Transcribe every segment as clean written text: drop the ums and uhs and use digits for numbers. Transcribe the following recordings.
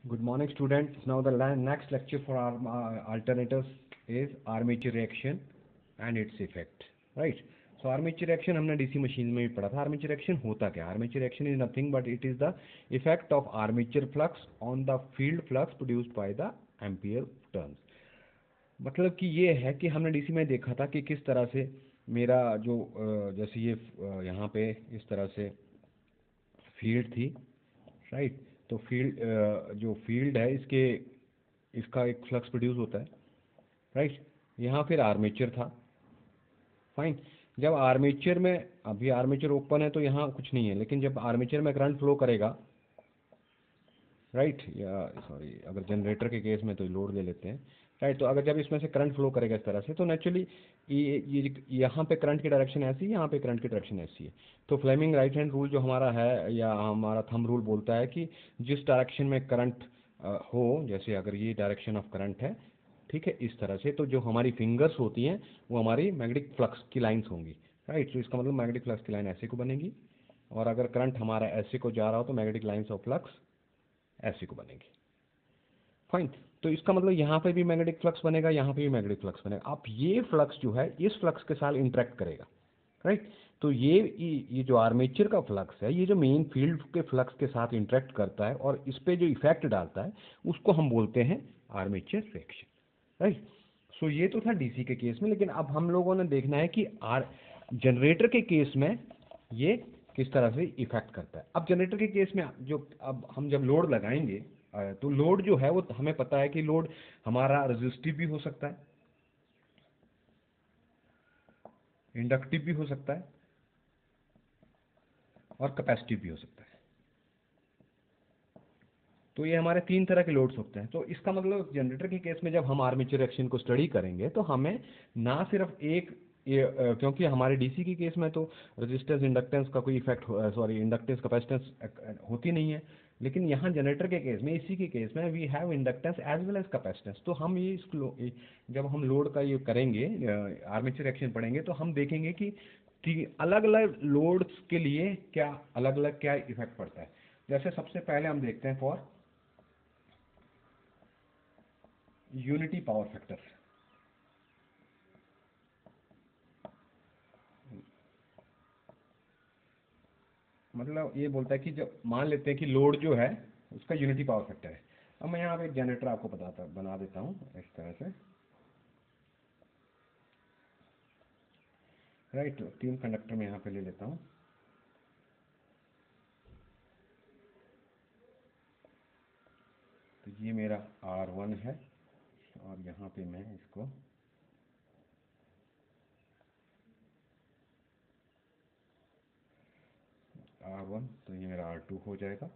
Good morning, students. Now the next lecture for our alternators is armature reaction and its effect. Right. So armature reaction हमने DC machine में भी पढ़ा था. Armature reaction होता क्या? Armature reaction is nothing but it is the effect of armature flux on the field flux produced by the ampere turns. मतलब कि ये है कि हमने डीसी में देखा था कि किस तरह से मेरा जो जैसे ये यहाँ पे इस तरह से फील्ड थी, राइट. तो फील्ड जो फील्ड है इसका एक फ्लक्स प्रोड्यूस होता है, राइट. यहाँ फिर आर्मेचर था, फाइन. जब आर्मेचर में, अभी आर्मेचर ओपन है तो यहाँ कुछ नहीं है, लेकिन जब आर्मेचर में करंट फ्लो करेगा, राइट, या सॉरी अगर जनरेटर के केस में तो लोड ले लेते हैं, राइट. तो अगर जब इसमें से करंट फ्लो करेगा इस तरह से तो नेचुरली ये यहाँ पे करंट की डायरेक्शन ऐसी है, यहाँ पे करंट की डायरेक्शन ऐसी है. तो फ्लेमिंग राइट हैंड रूल जो हमारा है या हमारा थंब रूल बोलता है कि जिस डायरेक्शन में करंट हो, जैसे अगर ये डायरेक्शन ऑफ करंट है, ठीक है, इस तरह से, तो जो हमारी फिंगर्स होती हैं वो हमारी मैग्नेटिक फ्लक्स की लाइन्स होंगी, राइट. तो इसका मतलब मैग्नेटिक फ्लक्स की लाइन ऐसे को बनेगी, और अगर करंट हमारा ऐसे को जा रहा हो तो मैग्नेटिक लाइन्स ऑफ फ्लक्स ऐसे को बनेगी, फाइन. तो इसका मतलब यहाँ पे भी मैग्नेटिक फ्लक्स बनेगा, यहाँ पे भी मैग्नेटिक फ्लक्स बनेगा. अब ये फ्लक्स जो है इस फ्लक्स के साथ इंटरेक्ट करेगा, राइट. तो ये जो आर्मेचर का फ्लक्स है, ये जो मेन फील्ड के फ्लक्स के साथ इंटरेक्ट करता है और इस पे जो इफेक्ट डालता है उसको हम बोलते हैं आर्मेचर रिएक्शन, राइट. सो ये तो था डीसी के केस में, लेकिन अब हम लोगों ने देखना है कि जनरेटर के केस में ये किस तरह से इफेक्ट करता है. अब जनरेटर के केस में जो अब हम जब लोड लगाएंगे तो लोड जो है वो हमें पता है कि लोड हमारा रेजिस्टिव भी हो सकता है, इंडक्टिव भी हो सकता है और कैपेसिटिव भी हो सकता है. तो ये हमारे तीन तरह के लोड्स होते हैं. तो इसका मतलब जनरेटर के केस में जब हम आर्मेचर रिएक्शन को स्टडी करेंगे तो हमें ना सिर्फ क्योंकि हमारे डीसी के केस में तो रेजिस्टेंस इंडक्टेंस का कोई इफेक्ट, सॉरी इंडक्टेंस कैपेसिटेंस होती नहीं है, लेकिन यहाँ जनरेटर के केस में, इसी के केस में we have inductance as well as capacitance. तो हम जब हम लोड का ये करेंगे, आर्मेचर रिएक्शन पढ़ेंगे, तो हम देखेंगे कि अलग अलग लोड्स के लिए क्या अलग अलग क्या इफेक्ट पड़ता है. जैसे सबसे पहले हम देखते हैं फॉर यूनिटी पावर फैक्टर. मतलब ये बोलता है कि जब मान लेते हैं कि लोड जो है उसका यूनिटी पावर फैक्टर है. अब मैं यहाँ पे एक जनरेटर आपको बना देता हूँ इस तरह से, राइट. तीन कंडक्टर मैं यहाँ पे ले लेता हूँ. तो ये मेरा R1 है और यहाँ पे मैं इसको R1, तो ये मेरा R2 हो जाएगा.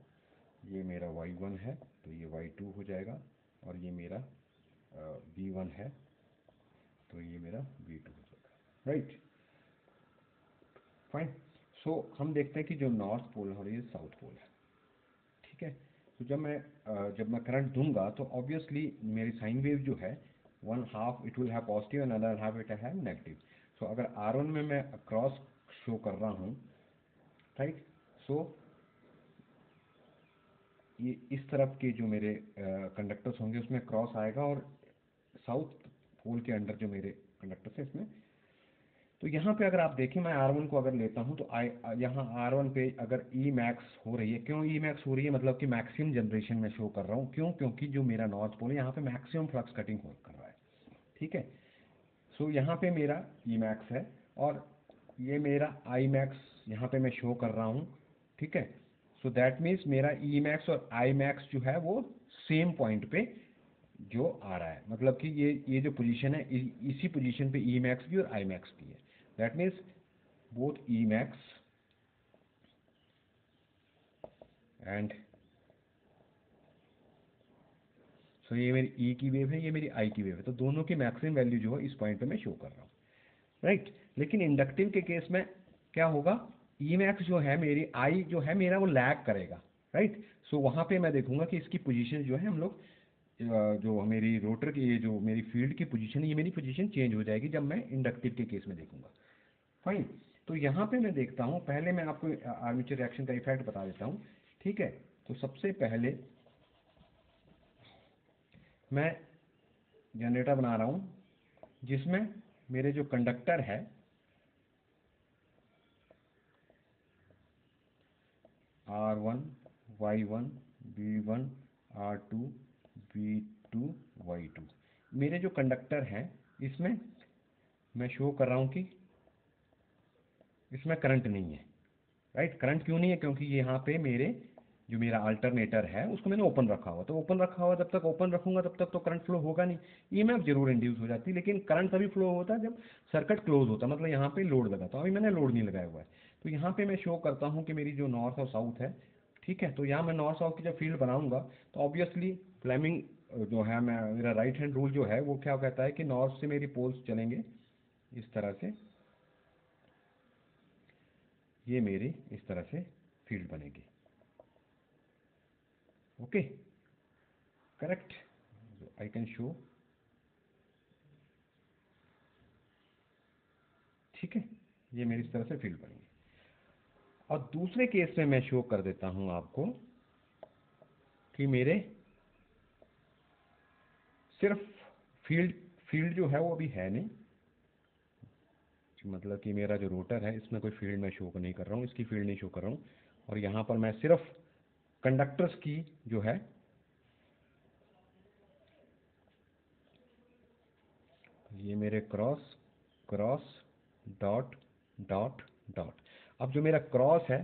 ये मेरा Y1 है तो ये Y2 हो जाएगा, और ये मेरा B1 है तो ये मेरा B2 हो जाएगा, राइट. फाइन. सो हम देखते हैं कि जो नॉर्थ पोल है और ये साउथ पोल है, ठीक है. तो जब मैं करंट दूंगा तो ऑब्वियसली मेरी साइन वेव जो है, one half it will have positive and other half it have negative. So अगर R1 में मैं क्रॉस शो कर रहा हूँ, राइट. सो ये इस तरफ के जो मेरे कंडक्टर्स होंगे उसमें क्रॉस आएगा, और साउथ पोल के अंदर जो मेरे कंडक्टर्स हैं इसमें. तो यहाँ पे अगर आप देखें, मैं R1 को अगर लेता हूँ तो यहाँ R1 पे अगर ई मैक्स हो रही है. क्यों ई मैक्स हो रही है? मतलब कि मैक्सिमम जनरेशन में शो कर रहा हूँ. क्यों? क्योंकि जो मेरा नॉर्थ पोल है यहाँ पे मैक्सिमम फ्लक्स कटिंग कर रहा है, ठीक है. सो यहाँ पे मेरा ई मैक्स है और ये मेरा आई मैक्स यहाँ पे मैं शो कर रहा हूँ, ठीक है. सो दैट मीन्स मेरा ई मैक्स और आई मैक्स जो है वो सेम पॉइंट पे जो आ रहा है. मतलब कि ये जो पोजीशन है इसी पोजीशन पे ई मैक्स भी और आई मैक्स भी है. That means both Emax and, so ये मेरी ई की वेव है, ये मेरी आई की वेव है, तो दोनों की मैक्सिमम वैल्यू जो है इस पॉइंट पे मैं शो कर रहा हूँ, राइट. लेकिन इंडक्टिव के केस में क्या होगा, ई मैक्स जो है मेरी आई जो है मेरा वो लैग करेगा, राइट. सो वहाँ पे मैं देखूंगा कि इसकी पोजीशन जो है हम लोग जो मेरी रोटर की, ये जो मेरी फील्ड की पोजीशन है, ये मेरी पोजीशन चेंज हो जाएगी जब मैं इंडक्टिव के केस में देखूंगा, फाइन. तो यहाँ पे मैं देखता हूँ, पहले मैं आपको आर्मेचर रिएक्शन का इफेक्ट बता देता हूँ, ठीक है. तो सबसे पहले मैं जनरेटर बना रहा हूँ जिसमें मेरे जो कंडक्टर है R1, Y1, B1, R2, B2, Y2, मेरे जो कंडक्टर हैं इसमें मैं शो कर रहा हूँ कि इसमें करंट नहीं है। राइट, करंट क्यों नहीं है? क्योंकि यहाँ पे मेरे जो मेरा अल्टरनेटर है उसको मैंने ओपन रखा हुआ, तो ओपन रखा हुआ, जब तक ओपन रखूंगा तब तक तो करंट फ्लो होगा नहीं। ईएमएफ जरूर इंड्यूस हो जाती है, लेकिन करंट तभी फ्लो होता है जब सर्किट क्लोज होता है, मतलब यहाँ पे लोड लगा। तो अभी मैंने लोड नहीं लगाया हुआ है, तो यहाँ पे मैं शो करता हूँ कि मेरी जो नॉर्थ और साउथ है, ठीक है। तो यहाँ मैं नॉर्थ साउथ की जब फील्ड बनाऊंगा तो ऑब्वियसली फ्लेमिंग जो है, मैं मेरा राइट हैंड रूल जो है वो क्या कहता है कि नॉर्थ से मेरी पोल्स चलेंगे इस तरह से, ये मेरी इस तरह से फील्ड बनेगी। Okay, correct, I can show, ठीक है, ये मेरी इस तरह से फील्ड बनेगी। और दूसरे केस में मैं शो कर देता हूं आपको कि मेरे सिर्फ फील्ड फील्ड जो है वो अभी है नहीं, मतलब कि मेरा जो रोटर है इसमें कोई फील्ड मैं शो नहीं कर रहा हूँ, इसकी फील्ड नहीं शो कर रहा हूँ, और यहाँ पर मैं सिर्फ कंडक्टर्स की जो है, ये मेरे cross cross dot dot dot. अब जो मेरा क्रॉस है,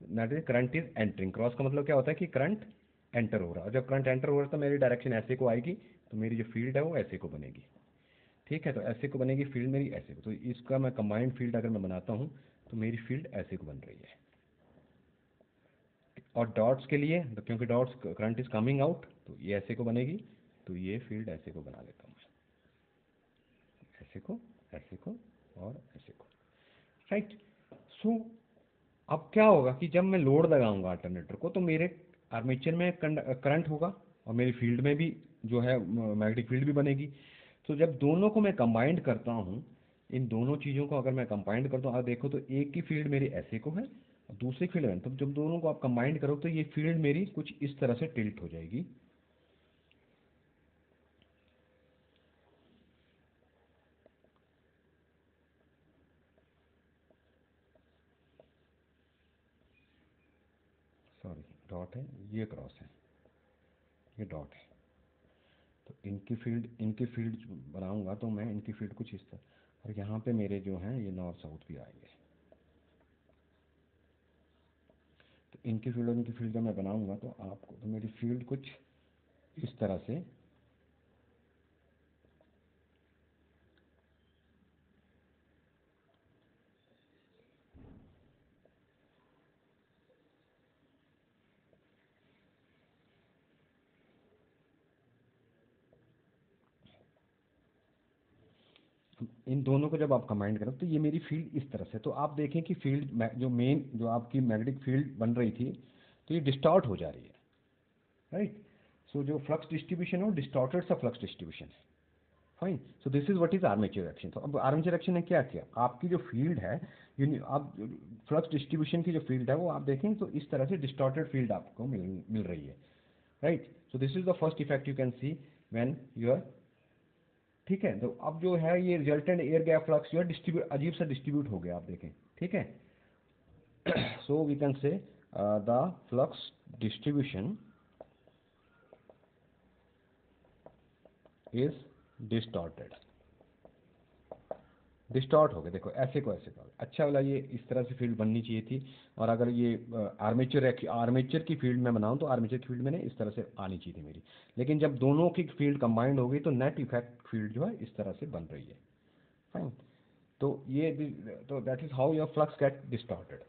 that is current is entering. Cross का मतलब क्या होता है कि करंट एंटर हो रहा है, जब करंट एंटर हो रहा है तो मेरी डायरेक्शन ऐसे को आएगी, तो मेरी जो फील्ड है वो ऐसे को बनेगी, ठीक है। तो ऐसे को बनेगी फील्ड मेरी, ऐसे को। तो इसका मैं कंबाइंड फील्ड अगर मैं बनाता हूँ तो मेरी फील्ड ऐसे को बन रही है। और डॉट्स के लिए, तो क्योंकि dots current is coming out, तो ये ऐसे को बनेगी, तो ये फील्ड ऐसे को बना लेता हूँ मैं, ऐसे को, ऐसे को और ऐसे को, राइट। सो अब क्या होगा कि जब मैं लोड लगाऊंगा अल्टरनेटर को तो मेरे आर्मेचर में करंट होगा और मेरी फील्ड में भी जो है मैग्नेटिक फील्ड भी बनेगी। तो जब दोनों को मैं कंबाइंड करता हूँ, इन दोनों चीज़ों को अगर मैं कंबाइंड करता हूँ, देखो तो एक की फील्ड मेरी ऐसे को है और दूसरी फील्ड है, तो जब दोनों को आप कंबाइंड करो तो ये फील्ड मेरी कुछ इस तरह से टिल्ट हो जाएगी। सॉरी, डॉट है, ये क्रॉस है, ये डॉट है। तो इनकी फील्ड बनाऊंगा तो मैं इनकी फील्ड कुछ इस तरह, और यहाँ पे मेरे जो हैं ये नॉर्थ साउथ भी आएंगे। तो इनकी फील्ड और इनकी फील्ड जब मैं बनाऊंगा तो आपको, तो मेरी फील्ड कुछ इस तरह से, इन दोनों को जब आप कंबाइन करो तो ये मेरी फील्ड इस तरह से। तो आप देखें कि फील्ड जो मेन जो आपकी मैग्नेटिक फील्ड बन रही थी तो ये डिस्टॉर्ट हो जा रही है, राइट। सो जो फ्लक्स डिस्ट्रीब्यूशन है वो डिस्टॉर्टेड सा फ्लक्स डिस्ट्रीब्यूशन है, fine. So this is what is armature reaction. तो अब आर्मेचर रिएक्शन ने क्या किया, आपकी जो फील्ड है, आप फ्लक्स डिस्ट्रीब्यूशन की जो फील्ड है वो आप देखें तो इस तरह से डिस्टॉर्टेड फील्ड आपको मिल रही है, right. So this is the first effect you can see when you are, ठीक है। तो अब जो है ये रिजल्टेंट एयर गैप फ्लक्स जो है डिस्ट्रीब्यूट, अजीब सा डिस्ट्रीब्यूट हो गया, आप देखें, ठीक है। So we can say the flux distribution is distorted, distort हो गया। देखो ऐसे को ऐसे को, अच्छा वाला ये इस तरह से फील्ड बननी चाहिए थी। और अगर ये आर्मेचर की फील्ड में बनाऊं तो आर्मेचर की फील्ड में इस तरह से आनी चाहिए थी मेरी, लेकिन जब दोनों की फील्ड कंबाइंड हो गई तो नेट इफेक्ट फील्ड जो है इस तरह से बन रही है, फाइन। तो ये, तो that is how your flux get distorted,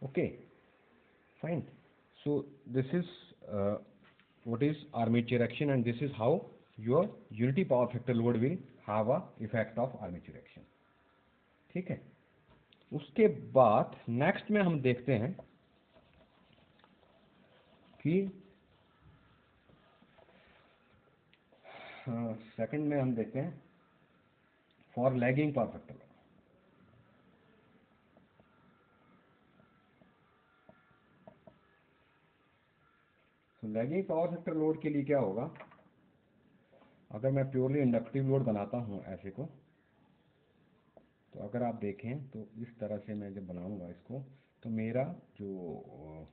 okay, fine. So this is what is armature action, and this is how your unity power factor load will have a effect of armature action, ठीक है। उसके बाद next में हम देखते हैं कि second में हम देखते हैं for lagging power factor load. तो लैगिंग पावर फैक्टर लोड के लिए क्या होगा अगर मैं प्योरली इंडक्टिव लोड बनाता हूँ ऐसे को, तो अगर आप देखें तो इस तरह से मैं जब बनाऊंगा इसको, तो मेरा जो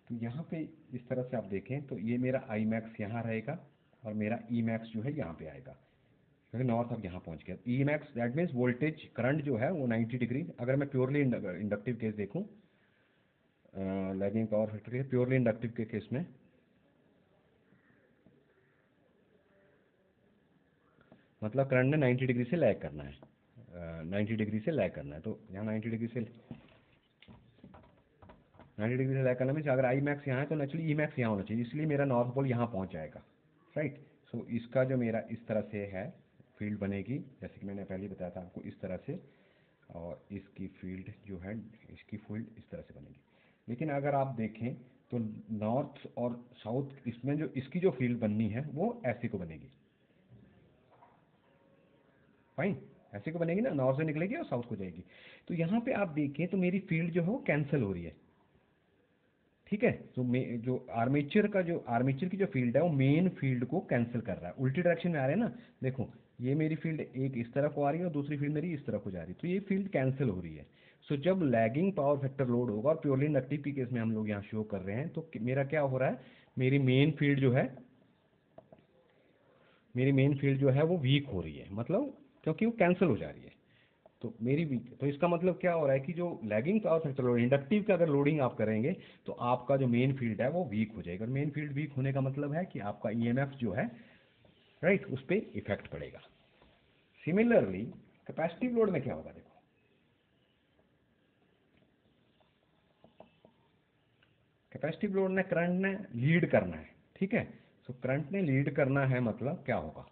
तो यहाँ पे इस तरह से आप देखें तो ये मेरा आई मैक्स यहाँ रहेगा और मेरा ई मैक्स जो है यहाँ पे आएगा, क्योंकि नॉर्थ अब यहाँ पहुँच गया। E max that means voltage current जो है वो 90 डिग्री, अगर मैं प्योरली इंडक्टिव केस देखूँ, लैगिंग पावर फैक्टर के प्योरली इंडक्टिव के केस में, मतलब करंट ने 90 डिग्री से लैग करना है, 90 डिग्री से लैग करना है, तो यहाँ 90 डिग्री से लैग करना मीन्स अगर आई मैक्स यहाँ है तो नेचुरली ई मैक्स यहाँ होना चाहिए, इसलिए मेरा नॉर्थ पोल यहाँ पहुँच जाएगा, राइट। सो इसका जो मेरा इस तरह से है फील्ड बनेगी, जैसे कि मैंने पहले ही बताया था आपको, इस तरह से, और इसकी फील्ड जो है, इसकी फील्ड इस तरह से बनेगी। लेकिन अगर आप देखें तो नॉर्थ और साउथ इसमें जो इसकी जो फील्ड बननी है वो ऐसे को बनेगी, फाइन, ऐसे को बनेगी ना, नॉर्थ से निकलेगी और साउथ को जाएगी। तो यहाँ पे आप देखें तो मेरी फील्ड जो है वो कैंसिल हो रही है, ठीक है। तो जो आर्मेचर की जो फील्ड है वो मेन फील्ड को कैंसिल कर रहा है, उल्टी डायरेक्शन में आ रहे हैं ना, देखो ये मेरी फील्ड एक इस तरफ को आ रही है और दूसरी फील्ड मेरी इस तरफ को जा रही है, तो ये फील्ड कैंसिल हो रही है। सो जब लैगिंग पावर फैक्टर लोड होगा, और प्योरली इंडक्टिव के केस में हम लोग यहाँ शो कर रहे हैं, तो मेरा क्या हो रहा है, मेरी मेन फील्ड जो है वो वीक हो रही है, मतलब क्योंकि वो कैंसिल हो जा रही है। तो मेरी वीक, तो इसका मतलब क्या हो रहा है कि जो lagging power factor load, inductive का अगर लोडिंग आप करेंगे तो आपका जो मेन फील्ड है वो वीक हो जाएगा, और मेन फील्ड वीक होने का मतलब है कि आपका ईएमएफ जो है, राइट, उस पर इफेक्ट पड़ेगा। सिमिलरली कैपेसिटिव लोड में क्या होगा, देखो कैपेसिटिव लोड ने करंट ने लीड करना है, ठीक है। तो करंट ने लीड करना है मतलब क्या होगा,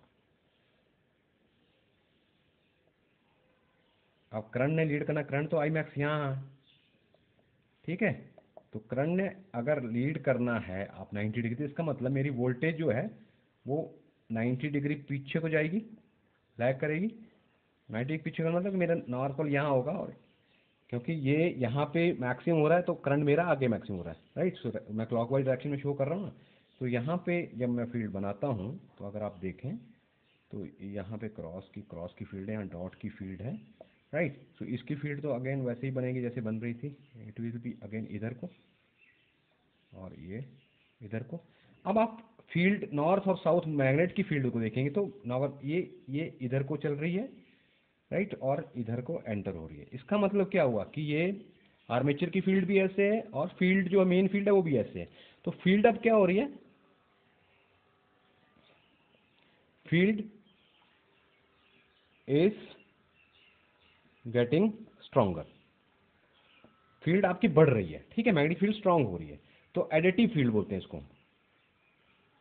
अब करंट ने लीड करना, करंट तो आई मैक्स यहाँ है, ठीक है। तो करंट ने अगर लीड करना है आप 90 डिग्री, तो इसका मतलब मेरी वोल्टेज जो है वो 90 डिग्री पीछे को जाएगी, लैग करेगी। 90 डिग्री पीछे का मतलब कि मेरा नॉर्थ पोल यहाँ होगा, और क्योंकि ये यहाँ पे मैक्सिमम हो रहा है तो करंट मेरा आगे मैक्सिमम हो रहा है, राइट। सो मैं क्लॉकवाइज डायरेक्शन में शो कर रहा हूँ ना, तो यहाँ पे जब मैं फील्ड बनाता हूँ तो अगर आप देखें तो यहाँ पे क्रॉस की फील्ड है, यहाँ डॉट की फील्ड है, राइट। सो इसकी फील्ड तो अगेन वैसे ही बनेगी जैसे बन रही थी, इट विल बी अगेन इधर को और ये इधर को। अब आप फील्ड नॉर्थ और साउथ मैग्नेट की फील्ड को देखेंगे तो नॉर्थ ये इधर को चल रही है, राइट, और इधर को एंटर हो रही है। इसका मतलब क्या हुआ कि ये आर्मेचर की फील्ड भी ऐसे है और फील्ड जो मेन फील्ड है वो भी ऐसे है। तो फील्ड अब क्या हो रही है, field is getting stronger, field आपकी बढ़ रही है, ठीक है, मैग्नेटिक फील्ड स्ट्रांग हो रही है। तो एडिटिव फील्ड बोलते हैं इसको,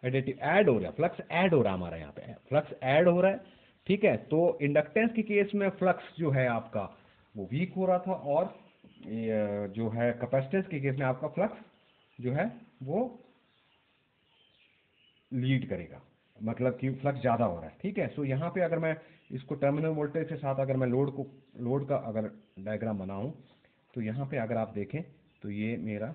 एडिटिव, ऐड हो रहा है, फ्लक्स ऐड हो रहा है, हमारा यहाँ पे फ्लक्स ऐड हो रहा है, ठीक है। तो इंडक्टेंस के केस में फ्लक्स जो है आपका वो वीक हो रहा था, और जो है कैपेसिटेंस के केस में आपका फ्लक्स जो है वो लीड करेगा, मतलब कि फ्लक्स ज़्यादा हो रहा है, ठीक है। सो यहाँ पे अगर मैं इसको टर्मिनल वोल्टेज के साथ अगर मैं लोड का अगर डायग्राम बनाऊँ, तो यहाँ पे अगर आप देखें तो ये मेरा